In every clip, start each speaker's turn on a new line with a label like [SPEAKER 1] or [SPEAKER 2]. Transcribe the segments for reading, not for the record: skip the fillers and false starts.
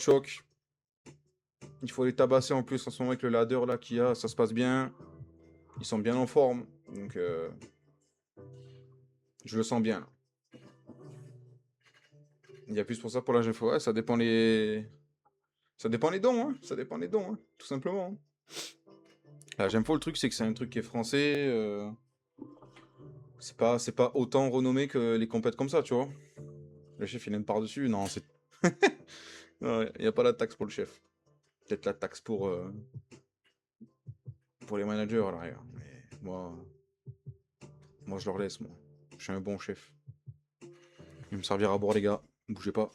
[SPEAKER 1] Choc. Il faut les tabasser en plus en ce moment avec le ladder là qu'il y a, ça se passe bien. Ils sont bien en forme. Donc je le sens bien là. Il y a plus pour ça pour la GFO. Ouais, ça dépend les. Ça dépend les dons, hein. Ça dépend les dons, hein. Tout simplement, hein. La GFO, le truc, c'est que c'est un truc qui est français. C'est pas autant renommé que les compètes comme ça, tu vois. Le chef, il aime par-dessus. Non, c'est. Il n'y a pas la taxe pour le chef. Peut-être la taxe pour les managers, à l'arrière. Mais moi, je leur laisse, moi. Je suis un bon chef. Il me servira à boire, les gars. Bougez pas.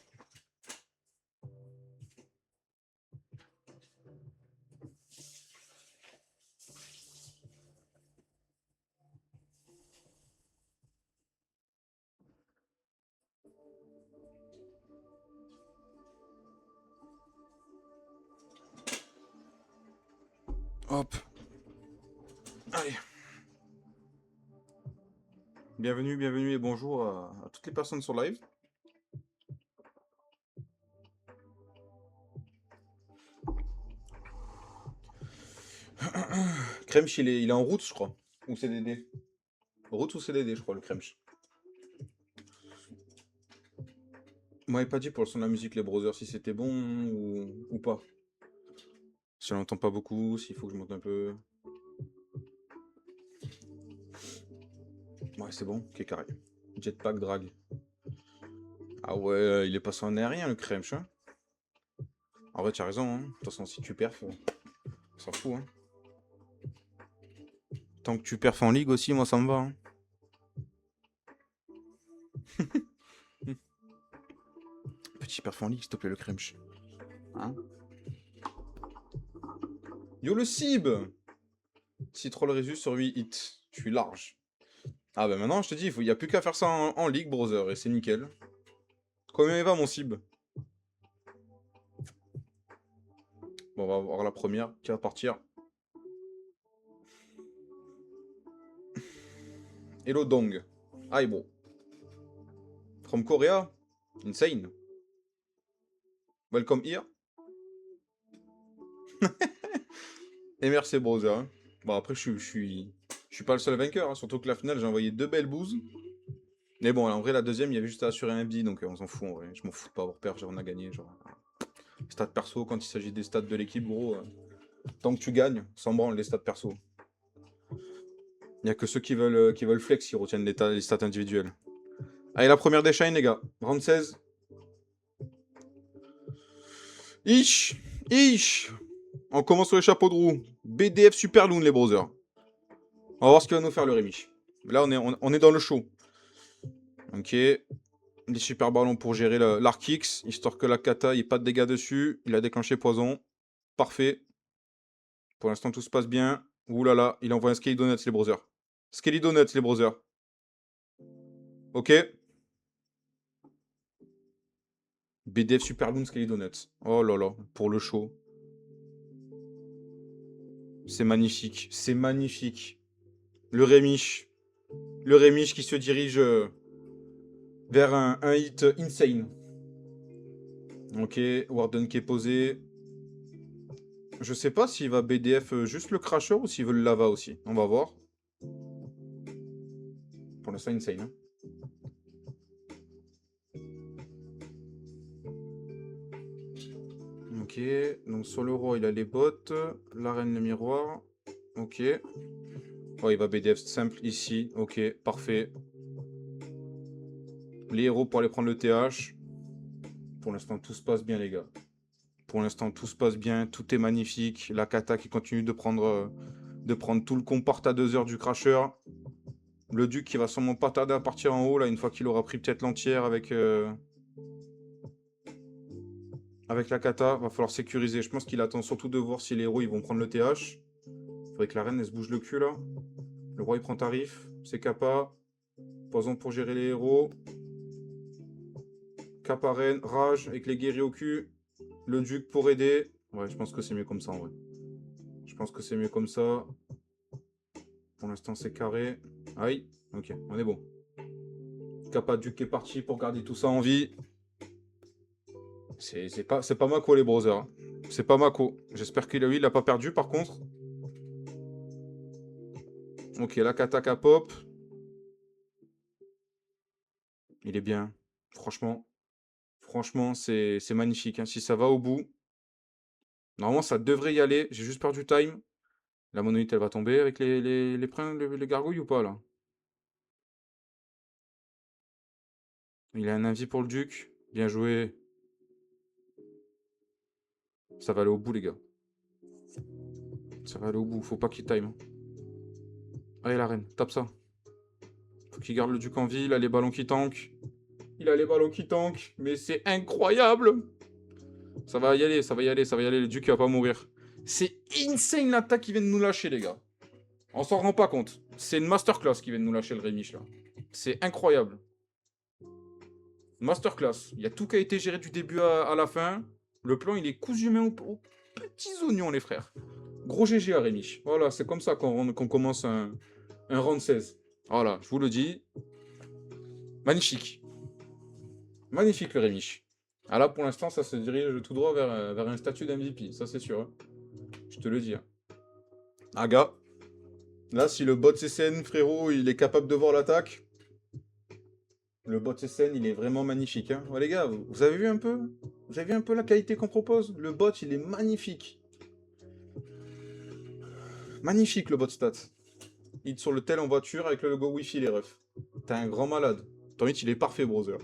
[SPEAKER 1] Hop. Allez. Bienvenue, bienvenue et bonjour à toutes les personnes sur live. Kremch, il est en route, je crois. Ou CDD. Route ou CDD, je crois, le Kremch. Vous m'avez pas dit pour le son de la musique, les browsers, si c'était bon ou pas. Si on n'entend pas beaucoup, s'il faut que je monte un peu. Ouais, c'est bon, ok, carré. Jetpack, drag. Ah ouais, il est passé en aérien, le Kremch, hein. En vrai, tu as raison, hein. De toute façon, si tu perfs, on s'en fout, hein. Tant que tu perfs en ligue aussi, moi, ça me va, hein. Petit perf en ligue, s'il te plaît, le Kremch. Hein. Yo, le Cib! 6 trolls Résus sur 8 hits. Je suis large. Ah bah maintenant, je te dis, il n'y a plus qu'à faire ça en ligue, browser, et c'est nickel. Combien il va, mon Cib? Bon, on va voir la première qui va partir. Hello Dong. Hi bro. From Korea. Insane. Welcome here. Et merci browser, hein. Bon après je suis pas le seul vainqueur, hein. Surtout que la finale j'ai envoyé 2 belles bouses. Mais bon en vrai la deuxième il y avait juste à assurer un B donc on s'en fout en vrai. Je m'en fous de pas avoir perdu, on a gagné genre. Stats perso quand il s'agit des stats de l'équipe gros. Tant que tu gagnes, sans branle les stats perso. Il y a que ceux qui veulent flex qui retiennent les stats individuelles. Allez la première des shines les gars. Round 16. Ish. Ish. On commence sur les chapeaux de roue. BDF Super Loon les browsers. On va voir ce qu'il va nous faire le Rémi. Là on est dans le show. Ok. Des super ballons pour gérer l'arc X, histoire que la kata, il n'y ait pas de dégâts dessus. Il a déclenché poison. Parfait. Pour l'instant, tout se passe bien. Ouh là là, il envoie un Skelly Donuts, les browsers. Skelly Donuts, les browsers. Ok. BDF Super Loon, Skelly Donuts. Oh là là, pour le show. C'est magnifique. C'est magnifique. Le Rémiche. Le Rémiche qui se dirige vers un hit insane. Ok, Warden qui est posé. Je sais pas s'il va BDF juste le Crasher ou s'il veut le Lava aussi. On va voir. Pour l'instant, insane. Hein. Ok, donc sur le roi, il a les bottes. La reine, le miroir. Ok. Oh, il va BDF simple ici. Ok, parfait. Les héros pour aller prendre le TH. Pour l'instant, tout se passe bien, les gars. Pour l'instant, tout se passe bien. Tout est magnifique. La kata qui continue de prendre tout le comport à 2 heures du Crasher. Le duc qui va sûrement pas tarder à partir en haut, là, une fois qu'il aura pris peut-être l'entière avec la kata. Va falloir sécuriser. Je pense qu'il attend surtout de voir si les héros ils vont prendre le TH. Faudrait que la reine elle se bouge le cul là. Le roi il prend tarif. C'est Kappa. Poison pour gérer les héros. Kappa reine. Rage avec les guerriers au cul. Le duc pour aider. Ouais, je pense que c'est mieux comme ça en vrai. Je pense que c'est mieux comme ça. Pour l'instant c'est carré. Aïe. Ok, on est bon. Kappa duc est parti pour garder tout ça en vie. C'est pas Mako, les brothers. Hein. C'est pas Mako. J'espère qu'il lui, il a pas perdu, par contre. Ok, la Kataka pop. Il est bien. Franchement. Franchement, c'est magnifique. Hein. Si ça va au bout. Normalement, ça devrait y aller. J'ai juste perdu time. La monolithe, elle va tomber avec les gargouilles ou pas, là? Il a un avis pour le duc. Bien joué. Ça va aller au bout, les gars. Ça va aller au bout. Faut pas qu'il time. Hein. Allez, la reine. Tape ça. Faut qu'il garde le duc en vie. Il a les ballons qui tankent. Il a les ballons qui tankent. Mais c'est incroyable. Ça va y aller, ça va y aller, ça va y aller. Le duc, il va pas mourir. C'est insane l'attaque qui vient de nous lâcher, les gars. On s'en rend pas compte. C'est une masterclass qui vient de nous lâcher le Rémich, là. C'est incroyable. Masterclass. Il y a tout qui a été géré du début à la fin. Le plan, il est cousu main aux petits oignons, les frères. Gros GG à Rémich. Voilà, c'est comme ça qu'on commence un round 16. Voilà, je vous le dis. Magnifique. Magnifique, le Rémich. Ah là, pour l'instant, ça se dirige tout droit vers un statut d'MVP. Ça, c'est sûr. Hein. Je te le dis. Hein. Aga. Là, si le bot CCN, frérot, il est capable de voir l'attaque. Le bot CCN, il est vraiment magnifique. Hein. Ouais, les gars, vous avez vu un peu? Vous avez vu un peu la qualité qu'on propose? Le bot, il est magnifique. Magnifique, le bot stats. Hit sur le tel en voiture avec le logo Wi-Fi, les refs. T'es un grand malade. Ton hit, il est parfait, brother.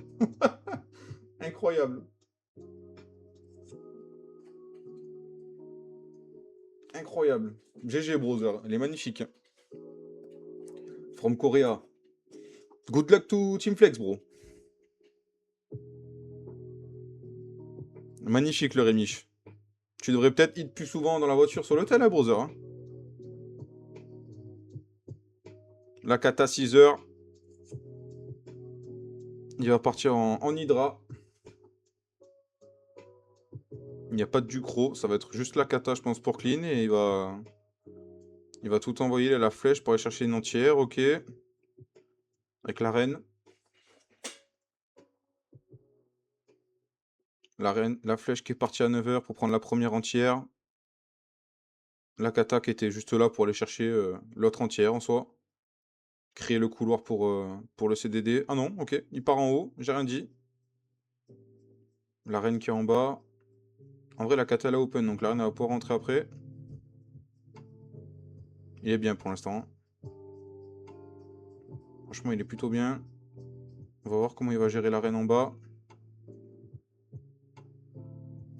[SPEAKER 1] Incroyable. Incroyable. GG, brother. Il est magnifique. Hein. From Korea. Good luck to Team Flex, bro. Magnifique, le Rémich. Tu devrais peut-être hit plus souvent dans la voiture sur l'hôtel, hein, brother. Hein. La Kata 6 heures. Il va partir en Hydra. Il n'y a pas de Ducro. Ça va être juste la Kata, je pense, pour clean. Et il va tout envoyer à la flèche pour aller chercher une entière. Ok. Avec la reine. La flèche qui est partie à 9 heures pour prendre la première entière. La Kata qui était juste là pour aller chercher l'autre entière en soi. Créer le couloir pour le CDD. Ah non, ok. Il part en haut. J'ai rien dit. La reine qui est en bas. En vrai, la Kata elle est open. Donc la reine elle va pouvoir rentrer après. Il est bien pour l'instant. Franchement, il est plutôt bien. On va voir comment il va gérer la reine en bas.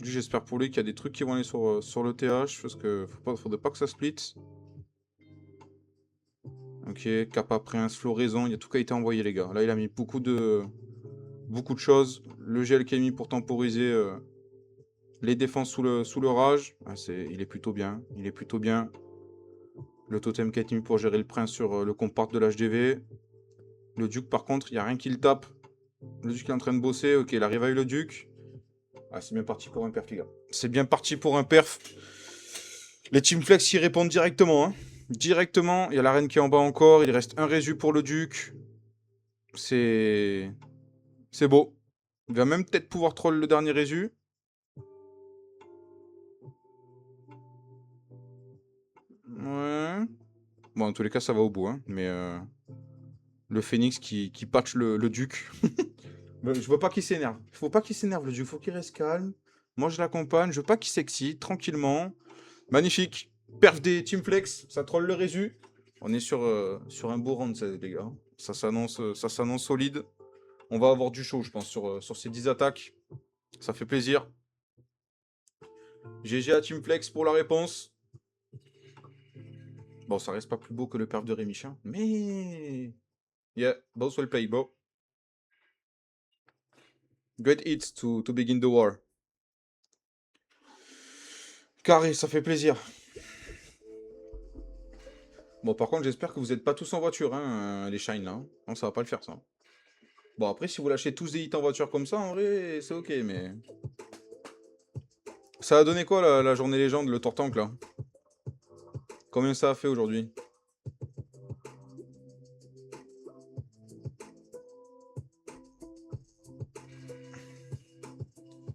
[SPEAKER 1] J'espère pour lui qu'il y a des trucs qui vont aller sur le TH. Parce que faudrait pas que ça split. Ok, Kappa Prince, floraison. Il y a tout qui a été envoyé, les gars. Là, il a mis beaucoup de choses. Le gel qui est mis pour temporiser les défenses sous le rage. Ah, il est plutôt bien. Il est plutôt bien. Le totem qui a été mis pour gérer le prince sur le compart de l'HDV. Le duc, par contre, il n'y a rien qui le tape. Le duc est en train de bosser. Ok, il arrive avec le duc. Ah, c'est bien parti pour un perf, les gars. C'est bien parti pour un perf. Les Team Flex y répondent directement. Hein. Directement. Il y a la reine qui est en bas encore. Il reste un résu pour le duc. C'est beau. Il va même peut-être pouvoir troll le dernier résu. Ouais. Bon, en tous les cas, ça va au bout. Hein. Mais le phénix qui patch le duc. Je veux pas qu'il s'énerve. Il faut pas qu'il s'énerve, le duc. Faut qu'il reste calme. Moi, je l'accompagne. Je veux pas qu'il s'excite. Tranquillement. Magnifique. Perf des Team Flex. Ça troll le résu. On est sur un beau round, les gars. Ça s'annonce solide. On va avoir du show, je pense, sur ces 10 attaques. Ça fait plaisir. GG à Team Flex pour la réponse. Bon, ça reste pas plus beau que le perf de Rémichin. Mais... Yeah, both well played, bro. Great hits to begin the war. Carré, ça fait plaisir. Bon, par contre, j'espère que vous n'êtes pas tous en voiture, hein, les shines là. Non, ça va pas le faire, ça. Bon, après, si vous lâchez tous des hits en voiture comme ça, en vrai, c'est ok, mais... Ça a donné quoi, la journée légende, le Tortank, là? Combien ça a fait aujourd'hui?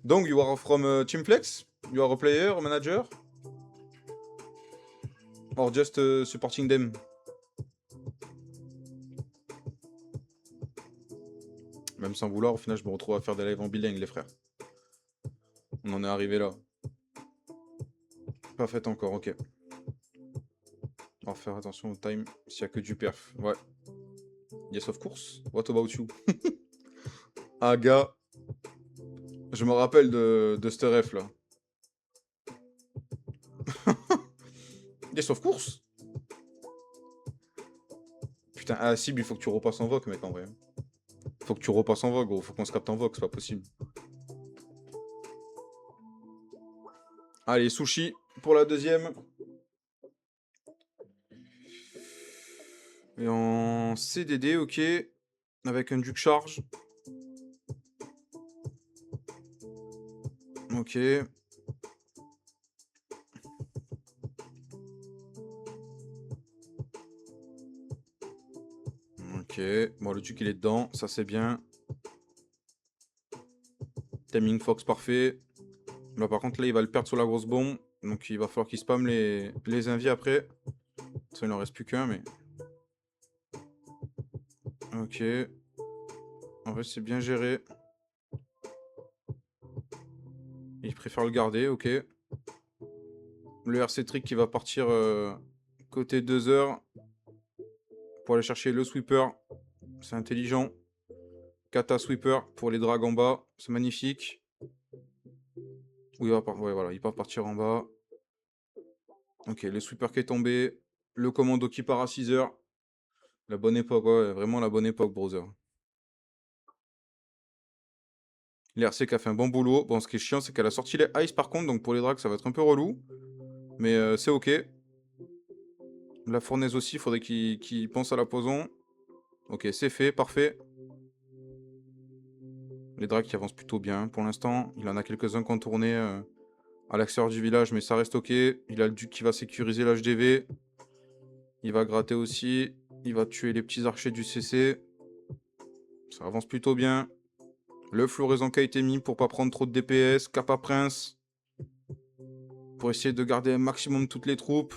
[SPEAKER 1] Donc, you are from Team Flex? You are a player, a manager? Or just supporting them? Même sans vouloir, au final, je me retrouve à faire des lives en bilingue, les frères. On en est arrivé là. Pas fait encore, ok. On va faire attention au time, s'il y a que du perf. Ouais. Yes, of course. What about you? Ah, gars. Je me rappelle de ce ref là. Yes, of course. Putain, ah, cible, il faut que tu repasses en vogue, mec, en vrai. Faut que tu repasses en vogue, gros. Faut qu'on se capte en vogue, c'est pas possible. Allez, sushi pour la deuxième. Et en CDD, ok. Avec un duc charge. Ok. Ok. Bon, le duc, il est dedans. Ça, c'est bien. Timing Fox, parfait. Là, par contre, là, il va le perdre sur la grosse bombe. Donc, il va falloir qu'il spamme les invies après. Ça, il n'en reste plus qu'un, mais... Ok. En vrai, c'est bien géré. Il préfère le garder, ok. Le RC Trick qui va partir côté 2 heures pour aller chercher le sweeper. C'est intelligent. Kata sweeper pour les drags en bas. C'est magnifique. Oui, ouais, voilà, il va partir en bas. Ok, le sweeper qui est tombé. Le commando qui part à 6 heures. La bonne époque, ouais, vraiment la bonne époque, brother. L'RC qui a fait un bon boulot. Bon, ce qui est chiant, c'est qu'elle a sorti les ice par contre, donc pour les drags, ça va être un peu relou. Mais c'est ok. La fournaise aussi, il faudrait qu'il pense à la poison. Ok, c'est fait, parfait. Les drags qui avancent plutôt bien pour l'instant. Il en a quelques-uns contournés à l'extérieur du village, mais ça reste ok. Il a le duc qui va sécuriser l'HDV. Il va gratter aussi. Il va tuer les petits archers du CC. Ça avance plutôt bien. Le floraison qui a été mis pour pas prendre trop de DPS. Kappa Prince. Pour essayer de garder un maximum toutes les troupes.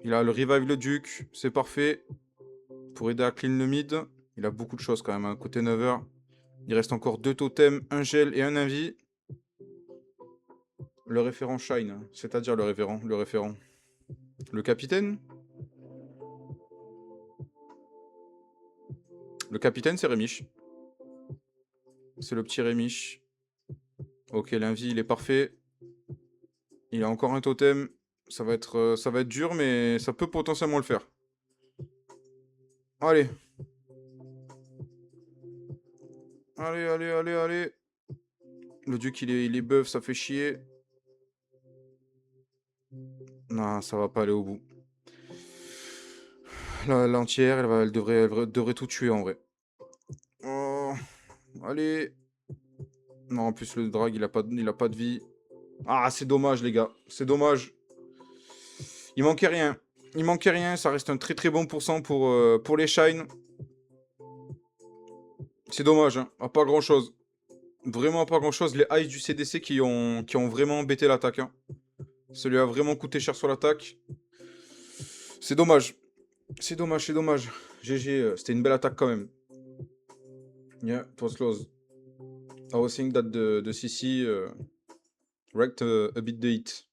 [SPEAKER 1] Il a le revive le duc. C'est parfait. Pour aider à clean le mid. Il a beaucoup de choses quand même. Hein. Côté 9h. Il reste encore 2 totems, un gel et un invi. Le référent Shine. C'est-à-dire le référent. Le capitaine. Le capitaine, c'est Rémiche. C'est le petit Rémiche. Ok, l'invie, il est parfait. Il a encore un totem. Ça va être dur, mais ça peut potentiellement le faire. Allez. Allez, allez, allez, allez. Le duc, il est buff, ça fait chier. Non, ça va pas aller au bout. L'entière, elle devrait tout tuer en vrai. Oh, allez. Non, en plus, le drag, il a pas de vie. Ah, c'est dommage, les gars. C'est dommage. Il manquait rien. Il manquait rien. Ça reste un très très bon pourcent pour les shines. C'est dommage, hein. Pas grand chose. Vraiment pas grand chose. Les highs du CDC qui ont vraiment embêté l'attaque. Hein. Ça lui a vraiment coûté cher sur l'attaque. C'est dommage. C'est dommage, c'est dommage. GG, c'était une belle attaque quand même. Yeah, it was close. I was saying that the CC wrecked a bit the hit.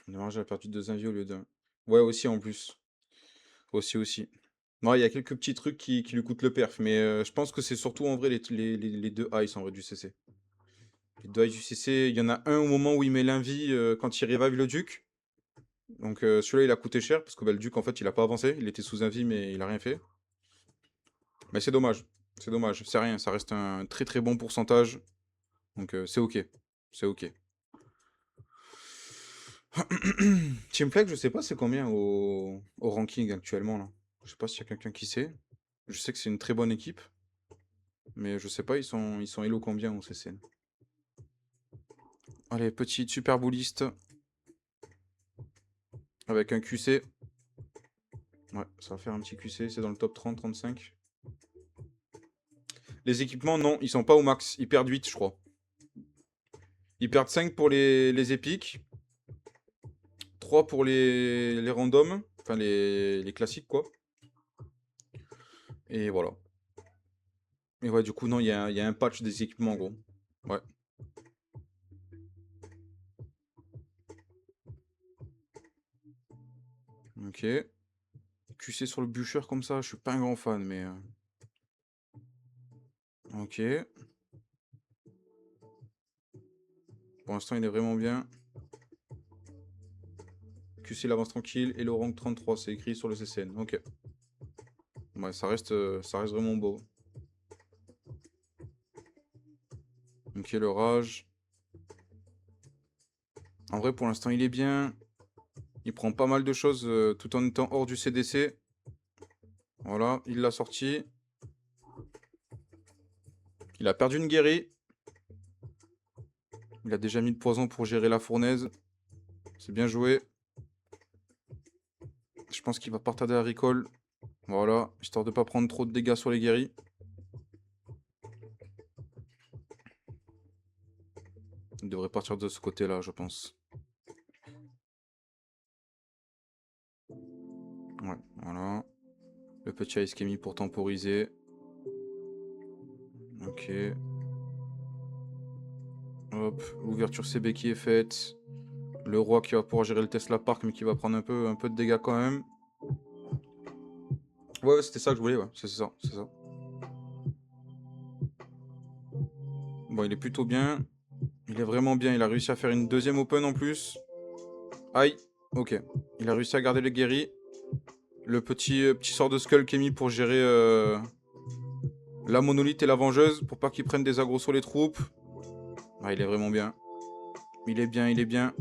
[SPEAKER 1] Dommage, j'ai perdu 2 invies au lieu d'un. Ouais, aussi en plus. Aussi. Non, il y a quelques petits trucs qui lui coûtent le perf, mais je pense que c'est surtout en vrai les 2 ice en vrai du CC. Les 2 ice du CC, il y en a un au moment où il met l'invie quand il revive le duc. Donc celui-là il a coûté cher parce que bah, le duc en fait il a pas avancé, il était sous invie mais il a rien fait. Mais c'est dommage, c'est rien, ça reste un très très bon pourcentage. Donc c'est ok, c'est ok. Team Flex, je sais pas c'est combien au ranking actuellement là. Je sais pas s'il y a quelqu'un qui sait. Je sais que c'est une très bonne équipe. Mais je sais pas, ils sont Elo combien au CC. Allez, petite super bouliste. Avec un QC. Ouais, ça va faire un petit QC, c'est dans le top 30, 35. Les équipements, non, ils sont pas au max. Ils perdent 8, je crois. Ils perdent 5 pour les épiques. 3 pour les randoms. Enfin, les classiques, quoi. Et voilà. Et ouais, du coup, non, il y a un patch des équipements, en gros. Ouais. Ok. QC sur le bûcher comme ça, je suis pas un grand fan, mais... Ok. Pour l'instant, il est vraiment bien. QC, il avance tranquille. Et le rank 33, c'est écrit sur le CCN. Ok. Ouais, ça reste vraiment beau. Ok, le rage. En vrai, pour l'instant, il est bien. Il prend pas mal de choses tout en étant hors du CDC. Voilà, il l'a sorti. Il a perdu une guérie. Il a déjà mis le poison pour gérer la fournaise. C'est bien joué. Je pense qu'il va pas tarder à recall. Voilà, histoire de pas prendre trop de dégâts sur les guéris. Il devrait partir de ce côté-là, je pense. Ouais, voilà. Le petit ice qui est mis pour temporiser. Ok. Hop, l'ouverture CB qui est faite. Le roi qui va pouvoir gérer le Tesla Park, mais qui va prendre un peu de dégâts quand même. Ouais, c'était ça que je voulais, ouais. C'est ça, c'est ça. Bon, il est plutôt bien. Il est vraiment bien. Il a réussi à faire une deuxième open en plus. Aïe. Ok. Il a réussi à garder le guéri. Le petit sort de skull qui est mis pour gérer la monolithe et la vengeuse. Pour pas qu'ils prennent des agros sur les troupes. Ah, il est vraiment bien. Il est bien, il est bien.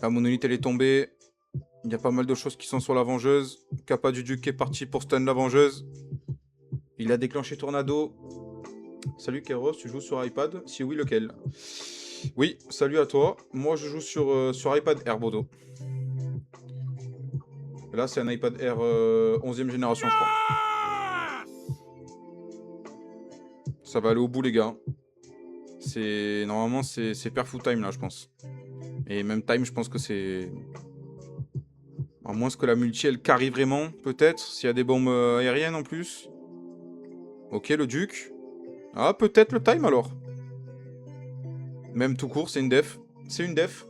[SPEAKER 1] La monolithe, elle est tombée. Il y a pas mal de choses qui sont sur la vengeuse. Kappa du Duc est parti pour stun la vengeuse. Il a déclenché Tornado. Salut Keros, tu joues sur iPad? Si oui, lequel? Oui, salut à toi. Moi, je joue sur iPad Air Bodo. Là, c'est un iPad Air 11e génération, je crois. Ça va aller au bout, les gars. Normalement, c'est Perfou Time, là, je pense. Et même Time, je pense que c'est... À moins que la multi, elle carry vraiment, peut-être. S'il y a des bombes aériennes en plus. Ok, le Duc. Ah, peut-être le Time, alors. Même tout court, c'est une def. C'est une def.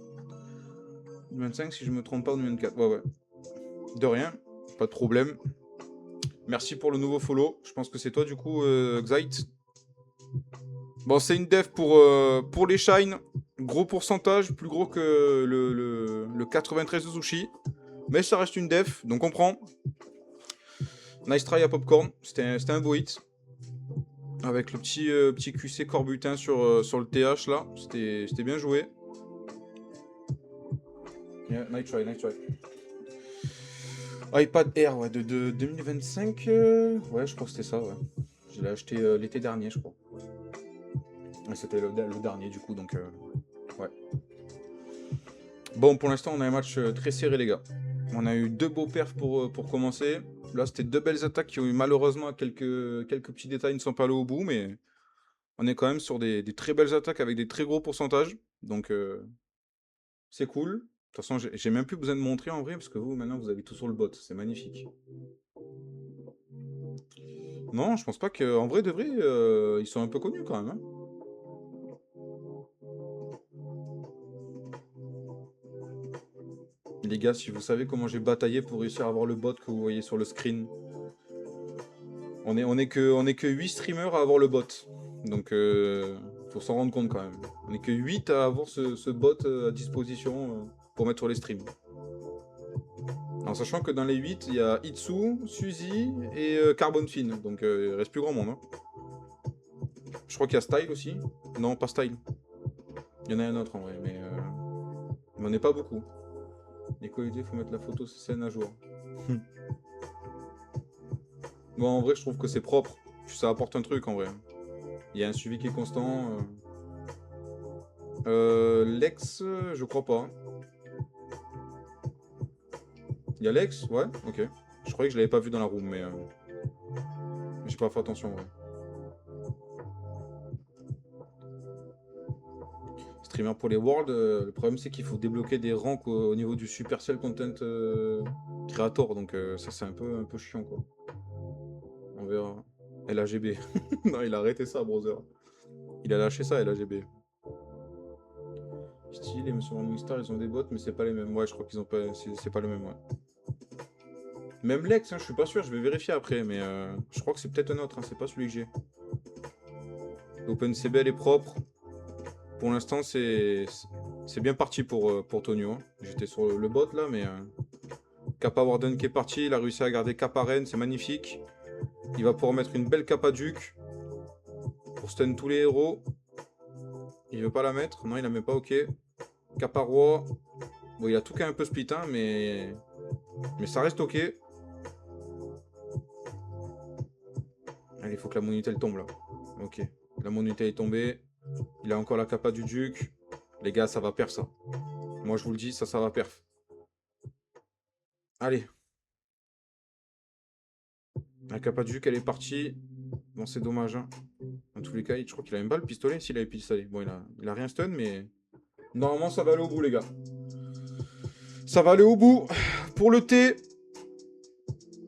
[SPEAKER 1] 25, si je me trompe pas, ou 24. Ouais, ouais. De rien. Pas de problème. Merci pour le nouveau follow. Je pense que c'est toi, du coup, Xite. Bon, c'est une def pour les shines. Gros pourcentage, plus gros que le 93 de Sushi. Mais ça reste une def, donc on prend. Nice try à Popcorn. C'était un beau hit. Avec le petit QC Corbutin sur le TH là. C'était bien joué. Yeah, nice try, nice try. iPad Air, ouais, de 2025. Ouais, je crois que c'était ça, ouais. Je l'ai acheté l'été dernier, je crois. C'était le dernier, du coup, donc... ouais. Bon, pour l'instant, on a un match très serré, les gars. On a eu 2 beaux perfs pour commencer. Là, c'était 2 belles attaques qui ont eu malheureusement quelques petits détails ne sont pas allés au bout, mais on est quand même sur des très belles attaques avec des très gros pourcentages. Donc, c'est cool. De toute façon, j'ai même plus besoin de montrer en vrai, parce que vous, maintenant, vous avez tout sur le bot. C'est magnifique. Non, je pense pas qu'en vrai de vrai, ils sont un peu connus quand même, hein. Les gars, si vous savez comment j'ai bataillé pour réussir à avoir le bot que vous voyez sur le screen. On est que 8 streamers à avoir le bot. Donc, faut s'en rendre compte quand même. On est que 8 à avoir ce bot à disposition pour mettre sur les streams. En sachant que dans les 8, il y a Itsu, Suzy et Carbon Fin. Donc, il reste plus grand monde, hein. Je crois qu'il y a Style aussi. Non, pas Style. Il y en a un autre en vrai, mais on n'est pas beaucoup. Nico, il faut mettre la photo scène à jour. Bon, en vrai, je trouve que c'est propre. Ça apporte un truc en vrai. Il y a un suivi qui est constant. Lex, je crois pas. Il y a Lex? Ouais, ok. Je croyais que je l'avais pas vu dans la room, mais j'ai pas fait attention, ouais. Streamer pour les Worlds, le problème c'est qu'il faut débloquer des ranks au niveau du Supercell Content Creator, donc ça c'est un peu chiant quoi. On verra. LAGB. Non, il a arrêté ça, brother. Il a lâché ça, LAGB. Style et Monsieur Morningstar, ils ont des bots, mais c'est pas les mêmes. Ouais, je crois qu'ils ont pas. C'est pas le même, ouais. Même Lex, hein, je suis pas sûr, je vais vérifier après, mais je crois que c'est peut-être un autre, hein, c'est pas celui que j'ai. OpenCBL est propre. Pour l'instant, c'est bien parti pour Tonio. Hein. J'étais sur le bot là, mais Kappa Warden qui est parti, il a réussi à garder Kappa Ren, c'est magnifique. Il va pouvoir mettre une belle Kappa Duke pour stun tous les héros. Il veut pas la mettre, non, il la met pas, ok. Kappa Roi, bon, il a tout qu'à un peu split, hein, mais ça reste ok. Allez, il faut que la monité elle tombe là. Ok, la monité est tombée. Il a encore la Kappa du Duc. Les gars, ça va perf ça. Moi je vous le dis, ça va perf. Allez. La Kappa du Duc elle est partie. Bon, c'est dommage. Hein. Dans tous les cas, je crois qu'il a même pas le pistolet. S'il avait pistolet. Bon, il a rien stun, mais normalement ça va aller au bout, les gars. Ça va aller au bout. Pour le T.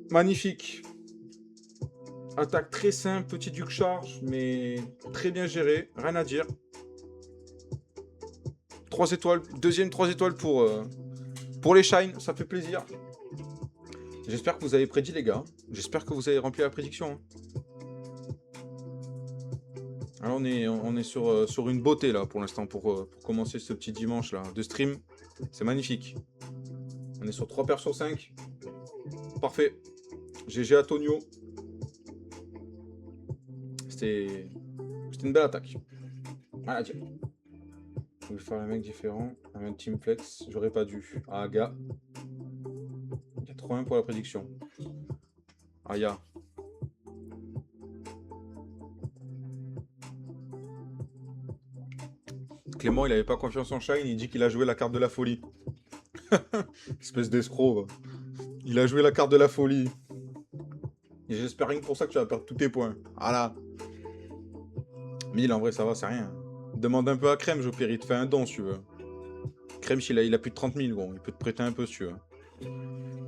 [SPEAKER 1] Magnifique. Attaque très simple, petit Duc charge, mais très bien géré. Rien à dire. 3 étoiles. Deuxième 3 étoiles pour les Shine. Ça fait plaisir. J'espère que vous avez prédit, les gars. J'espère que vous avez rempli la prédiction. Alors on est sur une beauté là pour l'instant pour commencer ce petit dimanche là de stream. C'est magnifique. On est sur 3 paires sur 5. Parfait. GG à Tonio. C'était une belle attaque. Ah, tiens. Je voulais faire un mec différent. Un mec Team Flex. J'aurais pas dû. Ah, gars. 81 pour la prédiction. Ah, ya. Clément, il avait pas confiance en Shine. Il dit qu'il a joué la carte de la folie. Espèce d'escroc. Il a joué la carte de la folie. Et j'espère rien que pour ça que tu vas perdre tous tes points. Voilà. 1000 en vrai, ça va, c'est rien. Demande un peu à Crème, au pire, il te fait un don si tu veux. Crème, il a plus de 30 000, bon, il peut te prêter un peu si tu veux.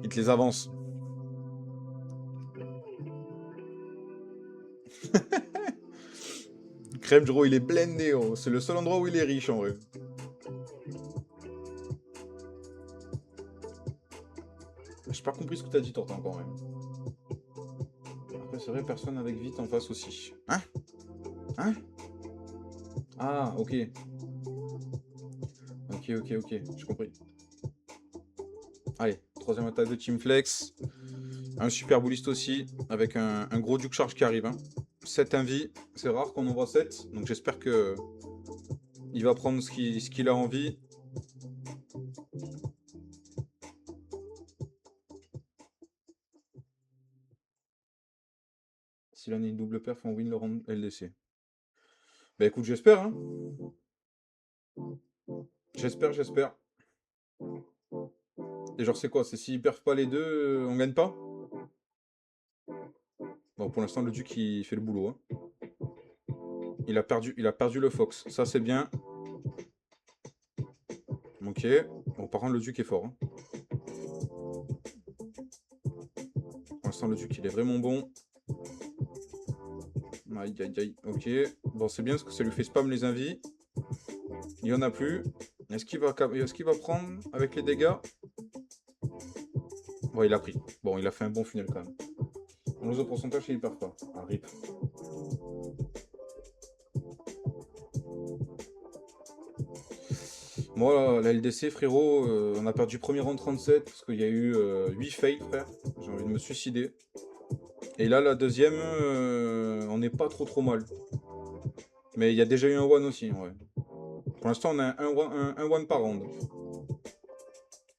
[SPEAKER 1] Il te les avance. Crème, gros, il est blindé, oh. C'est le seul endroit où il est riche en vrai. J'ai pas compris ce que t'as dit, Tortin, quand même. Après, c'est vrai, personne avec vite en face aussi. Hein? Hein? Ah, ok. Ok, j'ai compris. Allez, troisième attaque de Team Flex. Un super bouliste aussi, avec un gros Duke Charge qui arrive. Hein. 7 invis, c'est rare qu'on en voit 7, donc j'espère que il va prendre ce qu'il a envie. S'il en a une double perf, on win le round LDC. Bah écoute, j'espère. Hein. J'espère. Et genre, c'est quoi? C'est s'il perf pas les deux, on gagne pas? Bon, pour l'instant, le Duc, il fait le boulot. Hein. Il a perdu le Fox. Ça, c'est bien. Ok. Bon, par contre, le Duc est fort. Hein. Pour l'instant, le Duc, il est vraiment bon. Aïe. Ok. Bon, c'est bien parce que ça lui fait spam les invis. Il n'y en a plus. Est-ce qu'il va prendre avec les dégâts? Bon, il a pris. Bon, il a fait un bon funnel quand même. On lose au pourcentage et il perd pas. Ah, rip. Moi, la LDC, frérot, on a perdu premier round 37 parce qu'il y a eu 8 fails, frère. J'ai envie de me suicider. Et là, la deuxième, on n'est pas trop mal. Mais il y a déjà eu un one aussi, ouais. Pour l'instant, on a un one par round.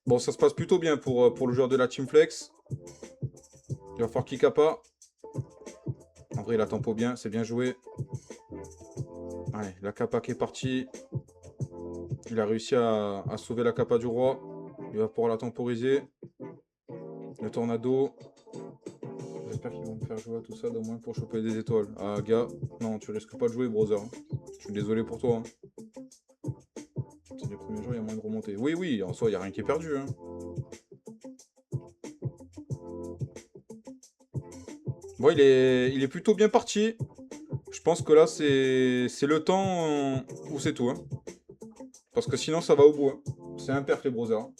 [SPEAKER 1] Bon, ça se passe plutôt bien pour le joueur de la Team Flex. Il va falloir qu'il kappa. En vrai, il a tempo bien, c'est bien joué. Allez, la kappa qui est partie. Il a réussi à sauver la kappa du roi. Il va pouvoir la temporiser. Le tornado. J'espère qu'ils vont me faire jouer à tout ça au moins pour choper des étoiles. Ah, gars, non, tu risques pas de jouer, brother. Je suis désolé pour toi. Hein. C'est les premiers jours, il y a moins de remontées. Oui, oui, en soi, il n'y a rien qui est perdu. Hein. Bon, il est plutôt bien parti. Je pense que là, c'est le temps où c'est tout. Hein. Parce que sinon, ça va au bout. Hein. C'est un perf, les browsers. Hein.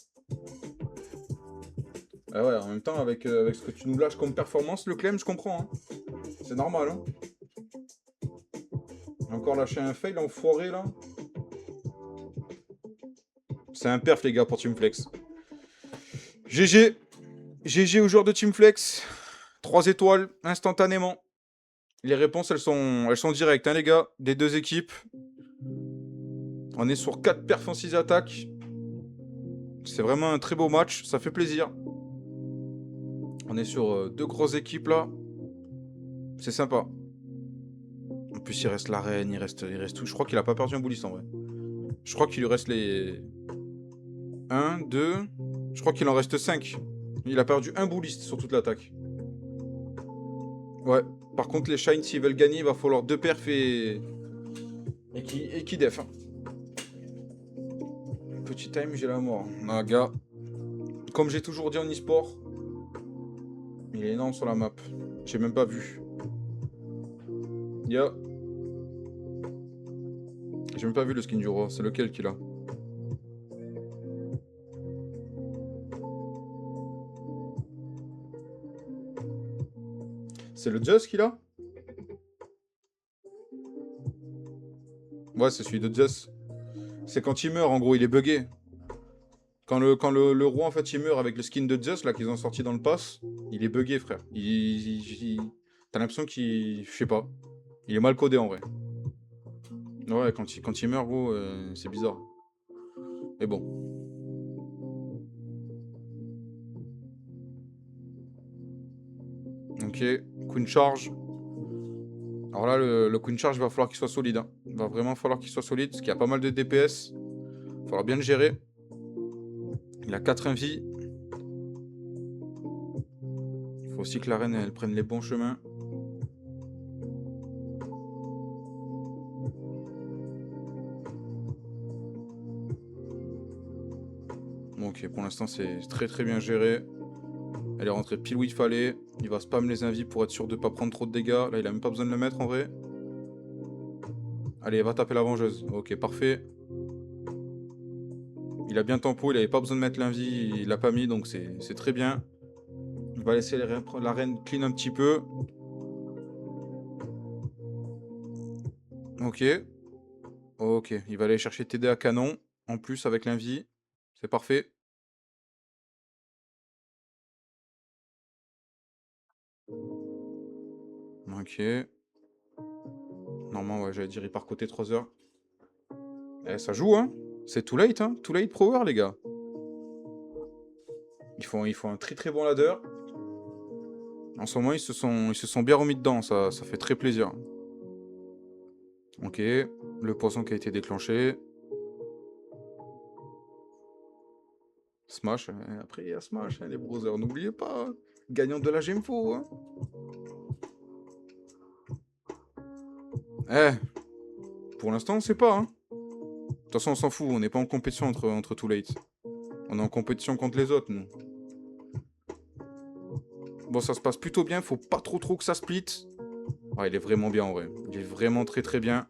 [SPEAKER 1] Ah ouais, en même temps, avec ce que tu nous lâches comme performance, le Clem, je comprends. Hein. C'est normal. Hein. Encore lâché un fail enfoiré, là. C'est un perf, les gars, pour Teamflex. GG. GG aux joueurs de Teamflex. 3 étoiles, instantanément. Les réponses, elles sont directes, hein, les gars, des deux équipes. On est sur 4 perfs en 6 attaques. C'est vraiment un très beau match, ça fait plaisir. On est sur 2 grosses équipes, là. C'est sympa. En plus, il reste l'arène, il reste tout. Je crois qu'il a pas perdu un bouliste, en vrai. Je crois qu'il lui reste les... 1, 2... Je crois qu'il en reste 5. Il a perdu un bouliste sur toute l'attaque. Ouais. Par contre, les Shines, s'ils veulent gagner, il va falloir 2 perfs et qui def. Hein. Petit time, j'ai la mort. Ah, gars. Comme j'ai toujours dit en e-sport, il est énorme sur la map. J'ai même pas vu. Ya. J'ai même pas vu le skin du roi. C'est lequel qu'il a? C'est le Just qu'il a? Ouais, c'est celui de Just. C'est quand il meurt, en gros, il est buggé. Quand le roi, en fait, il meurt avec le skin de Just, là, qu'ils ont sorti dans le pass, il est buggé, frère. T'as l'impression qu'il... Je sais pas. Il est mal codé, en vrai. Ouais, quand il meurt, gros, c'est bizarre. Mais bon. Ok, Queen Charge. Alors là, le Queen Charge, il va falloir qu'il soit solide. Hein. Il va vraiment falloir qu'il soit solide, parce qu'il y a pas mal de DPS. Il va falloir bien le gérer. Il a 4 invis. Il faut aussi que la reine, elle prenne les bons chemins. Bon, ok, pour l'instant, c'est très très bien géré. Elle est rentrée pile où il fallait. Il va spam les invis pour être sûr de ne pas prendre trop de dégâts. Là, il a même pas besoin de le mettre en vrai. Allez, va taper la vengeuse. Ok, parfait. Il a bien tempo, il avait pas besoin de mettre l'invie, il l'a pas mis, donc c'est très bien. Il va laisser la reine clean un petit peu. Ok. Ok, il va aller chercher TD à canon. En plus, avec l'invie. C'est parfait. Ok. Normalement, ouais, j'allais dire, il part côté 3 heures. Eh, ça joue, hein. C'est too late, hein. Too late power, les gars. Il faut un très très bon ladder. En ce moment, ils se sont bien remis dedans. Ça fait très plaisir. Ok. Le poisson qui a été déclenché. Smash. Après, il y a Smash, hein, les browsers. N'oubliez pas. Hein. Gagnant de la Gemfo. Hein. Eh. Pour l'instant, on sait pas. Hein. De toute façon, on s'en fout. On n'est pas en compétition entre too late. On est en compétition contre les autres, nous. Bon, ça se passe plutôt bien. Faut pas trop que ça split. Ah, il est vraiment bien, en vrai. Il est vraiment très très bien.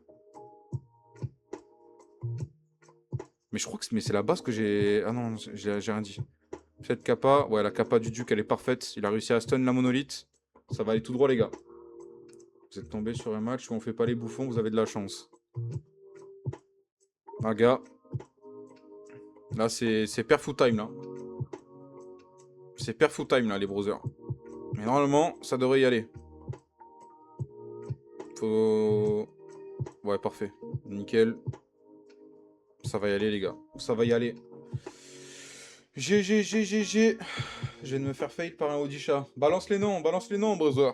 [SPEAKER 1] Mais je crois que c'est la base que j'ai... Ah non, j'ai rien dit. Cette kappa, ouais, la kappa du duc, elle est parfaite. Il a réussi à stun la monolithe. Ça va aller tout droit, les gars. Vous êtes tombés sur un match où on fait pas les bouffons, vous avez de la chance. Ah, gars. Là, c'est perf full time, là. C'est perf full time, là, les browsers. Mais normalement, ça devrait y aller. Faut... Ouais, parfait. Nickel. Ça va y aller, les gars. Ça va y aller. GG. Je viens de me faire fail par un Odisha. Balance les noms, browser.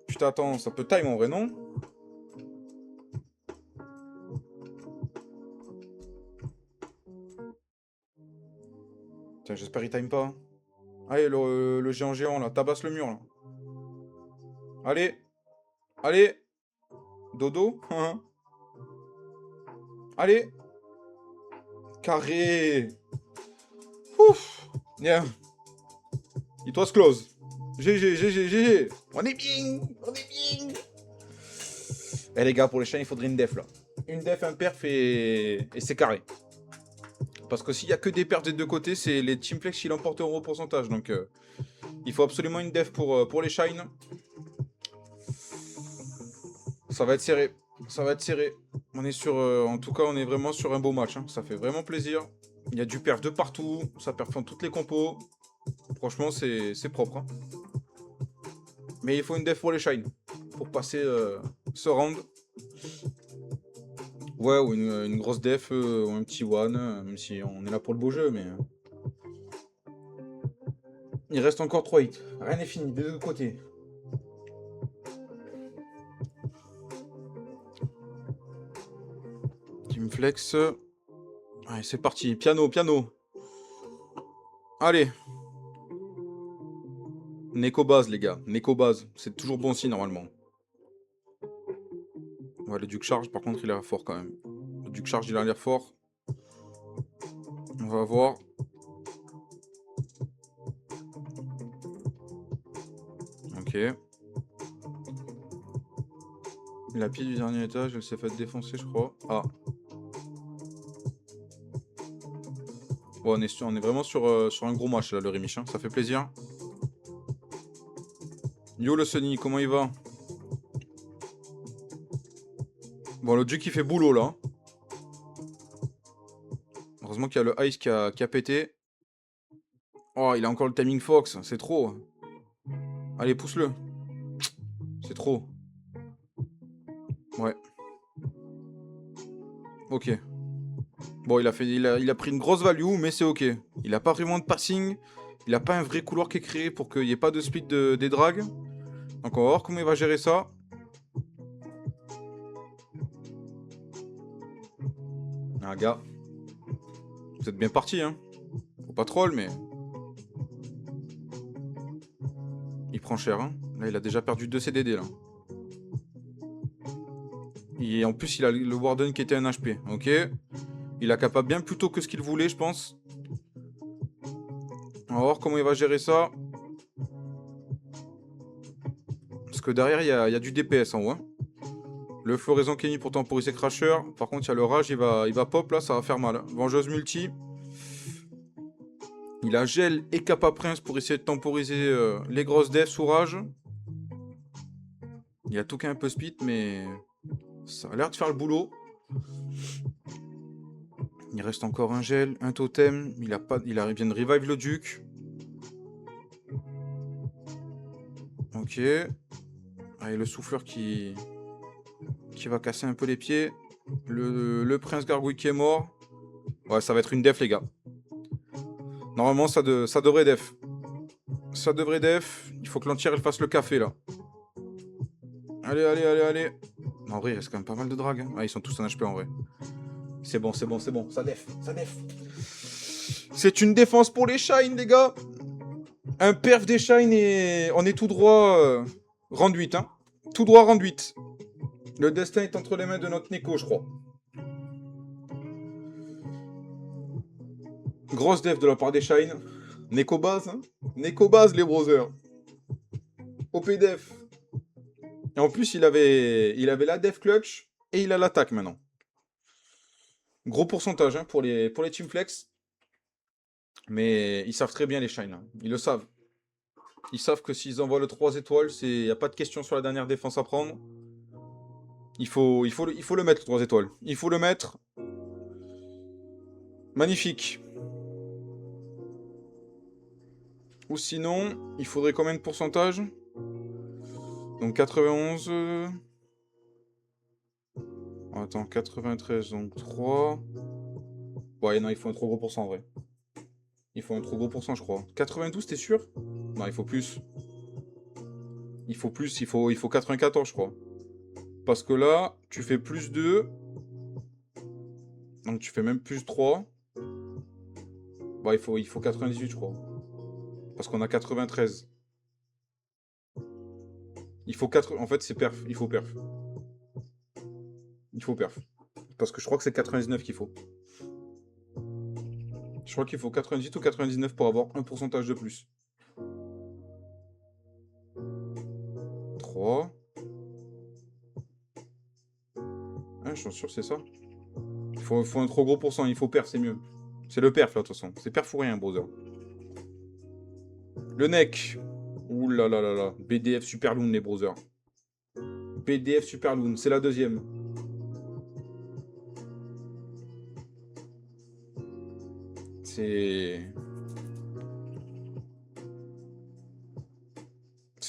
[SPEAKER 1] Putain, attends, ça peut time en vrai, non? Tiens, j'espère qu'il time pas. Allez, le géant là, tabasse le mur là. Allez, allez. Dodo. Allez. Carré. Ouf. Bien. It was close. GG, GG, GG. On est bien. On est bien. Eh les gars, pour les chiens, il faudrait une def là. Une def, un perf et c'est carré. Parce que s'il y a que des perfs des deux côtés, c'est les teamflex qui l'emporteront au pourcentage. Donc il faut absolument une def pour les shines. Ça va être serré. Ça va être serré. On est sur... en tout cas, on est vraiment sur un beau match. Hein. Ça fait vraiment plaisir. Il y a du perf de partout. Ça performe toutes les compos. Franchement, c'est propre. Hein. Mais il faut une def pour les shines. Pour passer ce round. Ouais, ou une grosse def ou un petit one. Même si on est là pour le beau jeu, mais... Il reste encore 3 hits. Rien n'est fini, des deux côtés. Teamflex. Allez, c'est parti. Piano, piano. Allez. Neko base, les gars. Neko base. C'est toujours bon signe, normalement. Ouais, le Duke Charge, par contre, il a l'air fort, quand même. Le Duke Charge, il a l'air fort. On va voir. Ok. La pied du dernier étage, elle s'est faite défoncer, je crois. Ah. Bon, on est vraiment sur un gros match, là, le Rémich. Hein. Ça fait plaisir. Yo, le Sunny, comment il va? Bon, le Duke, il fait boulot, là. Heureusement qu'il y a le Ice qui a pété. Oh, il a encore le Timing Fox. C'est trop. Allez, pousse-le. C'est trop. Ouais. Ok. Bon, il a pris une grosse value, mais c'est ok. Il a pas vraiment de passing. Il a pas un vrai couloir qui est créé pour qu'il n'y ait pas de split des drags. Donc on va voir comment il va gérer ça. Ah, gars. Vous êtes bien parti, hein. Faut pas troll, mais... Il prend cher, hein. Là, il a déjà perdu 2 CDD, là. Et en plus, il a le Warden qui était un HP. Ok. Il a capable bien plus tôt que ce qu'il voulait, je pense. On va voir comment il va gérer ça. Parce que derrière, il y a du DPS en haut. Hein. Le floraison qui est mis pour temporiser Crasher. Par contre, il y a le rage, il va pop là, ça va faire mal. Vengeuse multi. Il a gel et Kappa Prince pour essayer de temporiser les grosses devs sous rage. Il a tout qu'un peu speed, mais ça a l'air de faire le boulot. Il reste encore un gel, un totem. Il vient de revive le duc. Ok. Allez, le souffleur qui va casser un peu les pieds. Le prince gargouille qui est mort. Ouais, ça va être une def, les gars. Normalement, ça devrait def. Ça devrait def. Il faut que l'entière elle fasse le café, là. Allez, allez, allez, allez. En vrai, il reste quand même pas mal de drags. Hein. Ah, ils sont tous en HP, en vrai. C'est bon, c'est bon, c'est bon. Ça def, ça def. C'est une défense pour les shines, les gars. Un perf des shines et on est tout droit round 8. Hein. Tout droit round 8. Le destin est entre les mains de notre Neko, je crois. Grosse def de la part des shines. Neko base, hein. Neko base, les brothers. OP def. Et en plus, il avait la def clutch et il a l'attaque maintenant. Gros pourcentage hein, pour les team flex. Mais ils savent très bien les shines. Hein. Ils le savent. Ils savent que s'ils envoient le 3 étoiles, il n'y a pas de question sur la dernière défense à prendre. Il faut le mettre, le 3 étoiles. Il faut le mettre. Magnifique. Ou sinon, il faudrait combien de pourcentage? Donc 91... Attends, 93, donc 3... Ouais, non, il faut un trop gros pourcent en vrai. Il faut un trop gros pourcent, je crois. 92, t'es sûr? Non, il faut plus. Il faut plus, il faut 94, je crois. Parce que là, tu fais plus 2. Donc tu fais même plus 3. Bah, il faut 98, je crois. Parce qu'on a 93. Il faut 4... En fait, c'est perf. Il faut perf. Il faut perf. Parce que je crois que c'est 99 qu'il faut. Je crois qu'il faut 98 ou 99 pour avoir un pourcentage de plus. 3. Ah, je suis sûr c'est ça. Il faut un trop gros pourcent, il faut perf, c'est mieux. C'est le perf là, de toute façon. C'est perf ou rien, browser. Le neck. Ouh là là là là. BDF Superloon, les browsers. BDF Superloon, c'est la deuxième. C'est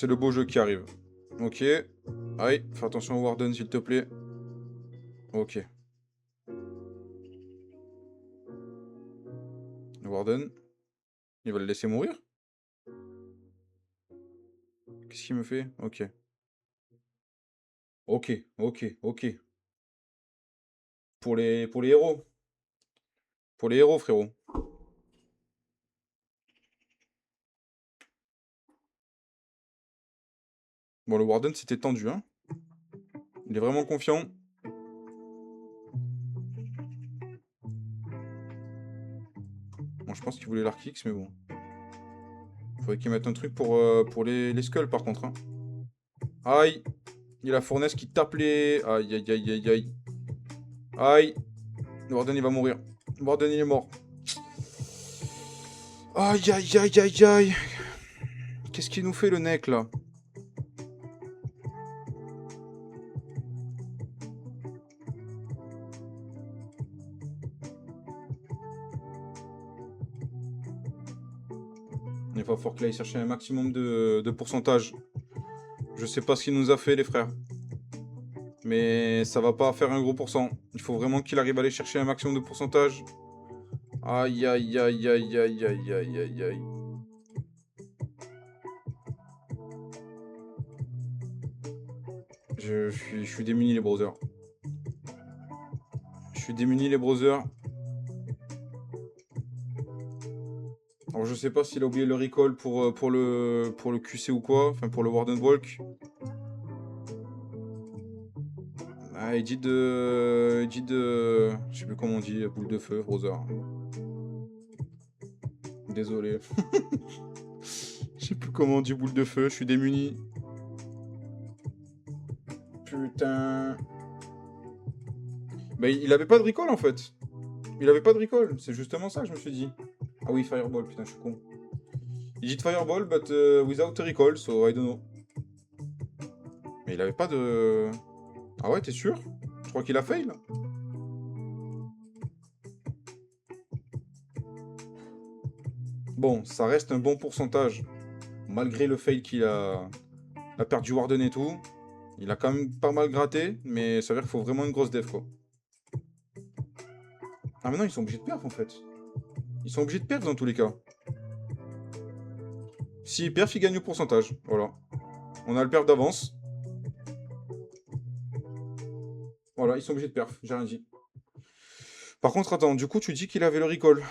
[SPEAKER 1] le beau jeu qui arrive. Ok. Aïe, fais attention au Warden, s'il te plaît. Ok. Le Warden. Il va le laisser mourir? Qu'est-ce qu'il me fait? Ok. Ok, ok, ok. Pour les héros. Pour les héros, frérot. Bon, le Warden, c'était tendu, hein. Il est vraiment confiant. Bon, je pense qu'il voulait l'Arc X, mais bon. Faudrait qu'il mette un truc pour les skulls, par contre, hein. Aïe. Il y a la fournaise qui tape les... Aïe, aïe, aïe, aïe, aïe. Aïe. Le Warden, il va mourir. Le Warden, il est mort. Aïe, aïe, aïe, aïe, aïe. Qu'est-ce qu'il nous fait, le neck, là? Il va falloir qu'il aille chercher un maximum de pourcentage. Je sais pas ce qu'il nous a fait, les frères. Mais ça va pas faire un gros pourcent. Il faut vraiment qu'il arrive à aller chercher un maximum de pourcentage. Aïe, aïe, aïe, aïe, aïe, aïe, aïe, aïe, aïe. Je suis démuni, les browsers. Je suis démuni, les browsers. Alors, je sais pas s'il a oublié le recall pour le QC ou quoi. Enfin, pour le Warden Walk. Ah, il dit de... Je sais plus comment on dit, boule de feu, browser. Désolé. Je sais plus comment on dit boule de feu, je suis démuni. Putain. Mais il avait pas de recall en fait. Il avait pas de recall, c'est justement ça que je me suis dit. Ah oui, Fireball, putain, je suis con. Il dit Fireball, but without a recall, so I don't know. Mais il avait pas de... Ah ouais, t'es sûr? Je crois qu'il a fail. Bon, ça reste un bon pourcentage. Malgré le fail qu'il a... La perte du Warden et tout. Il a quand même pas mal gratté, mais ça veut dire qu'il faut vraiment une grosse def, quoi. Ah mais non, ils sont obligés de perf, en fait. Ils sont obligés de perf dans tous les cas. S'ils perf, ils gagnent au pourcentage. Voilà. On a le perf d'avance. Voilà, ils sont obligés de perf, j'ai rien dit. Par contre, attends, du coup, tu dis qu'il avait le recall.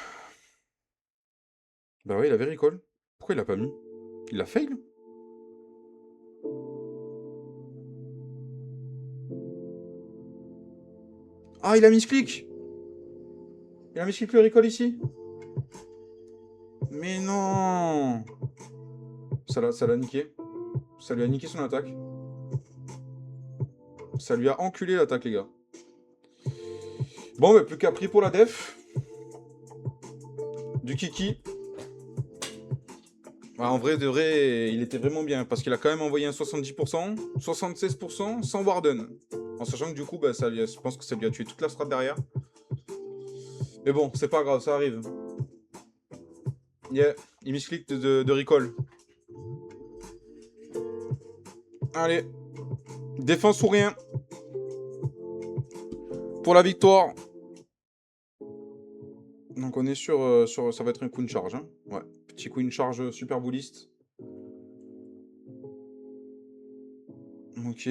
[SPEAKER 1] Bah ouais, il avait recall. Pourquoi il l'a pas mis? Il l'a fail? Ah, il a mis click. Il a mis click le recall ici. Mais non. Ça l'a niqué. Ça lui a niqué son attaque. Ça lui a enculé l'attaque, les gars. Bon, mais plus qu'à pris pour la def. Du kiki. Ah, en vrai, de vrai, il était vraiment bien. Parce qu'il a quand même envoyé un 70%, 76% sans Warden. En sachant que du coup, bah, je pense que ça lui a tué toute la strat derrière. Mais bon, c'est pas grave, ça arrive. Yeah, il misclick de recall. Allez. Défense ou rien. Pour la victoire. Donc on est sur ça va être un queen charge. Hein. Ouais, petit queen charge super bouliste. Ok.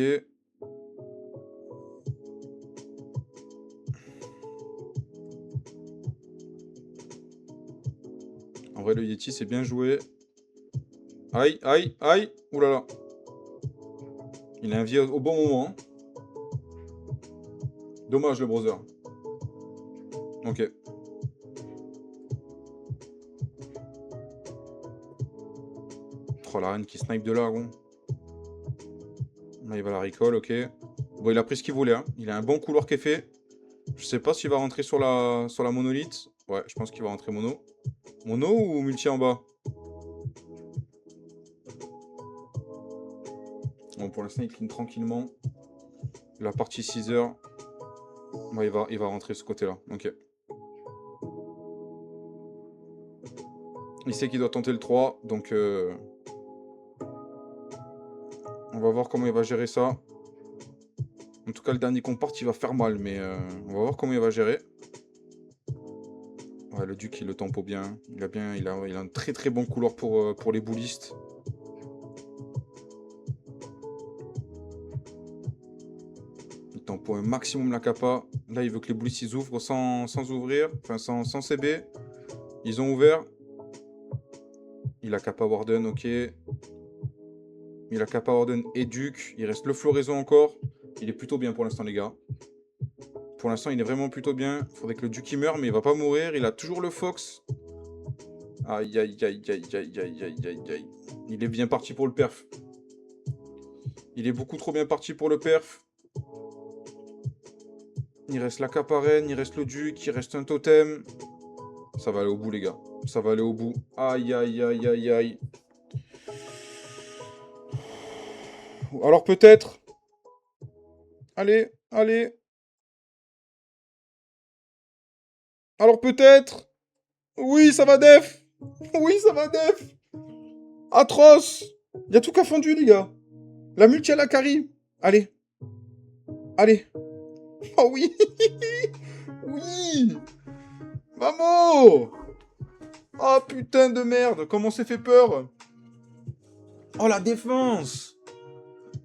[SPEAKER 1] En vrai, le Yeti, c'est bien joué. Aïe, aïe, aïe. Oulala. Il a envié au bon moment. Dommage, le browser. Ok. Oh, la reine qui snipe de là, gros. Là, il va la recall, ok. Bon, il a pris ce qu'il voulait, hein. Il a un bon couloir qui est fait. Je sais pas s'il va rentrer sur la monolithe. Ouais, je pense qu'il va rentrer mono. Mono ou multi en bas? Bon, pour l'instant, il clean tranquillement. La partie 6 heures. Ouais, il va rentrer ce côté-là. Ok. Il sait qu'il doit tenter le 3, donc on va voir comment il va gérer ça. En tout cas, le dernier compart, il va faire mal, mais on va voir comment il va gérer. Ouais, le duc, il le tempo bien. Il a un très très bon couloir pour les boulistes. Il tempo un maximum la capa. Là, il veut que les boulistes ils ouvrent sans ouvrir, enfin sans CB. Ils ont ouvert. Il a capa Warden, ok. Il a capa Warden et duc. Il reste le floraison encore. Il est plutôt bien pour l'instant, les gars. Pour l'instant, il est vraiment plutôt bien. Faudrait que le duc il meure, mais il va pas mourir. Il a toujours le fox. Aïe, aïe, aïe, aïe, aïe, aïe, aïe, aïe, aïe. Il est bien parti pour le perf. Il est beaucoup trop bien parti pour le perf. Il reste la caparenne, il reste le duc, il reste un totem. Ça va aller au bout, les gars. Ça va aller au bout. Aïe, aïe, aïe, aïe, aïe. Alors peut-être. Allez, allez. Alors peut-être. Oui, ça va def. Oui, ça va def. Atroce. Il y a tout qu'à fondu, les gars. La multi à la carry. Allez. Allez. Oh oui. Oui. Vamos. Oh putain de merde. Comment on s'est fait peur. Oh la défense.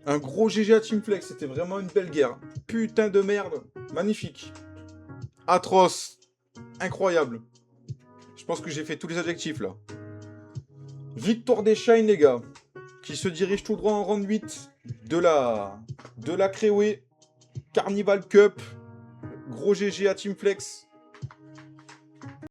[SPEAKER 1] Un gros GG à Team Flex. C'était vraiment une belle guerre. Putain de merde. Magnifique. Atroce. Incroyable. Je pense que j'ai fait tous les adjectifs là. Victoire des Shine, les gars. Qui se dirige tout droit en round 8 de la Crewe Carnival Cup. Gros GG à Team Flex.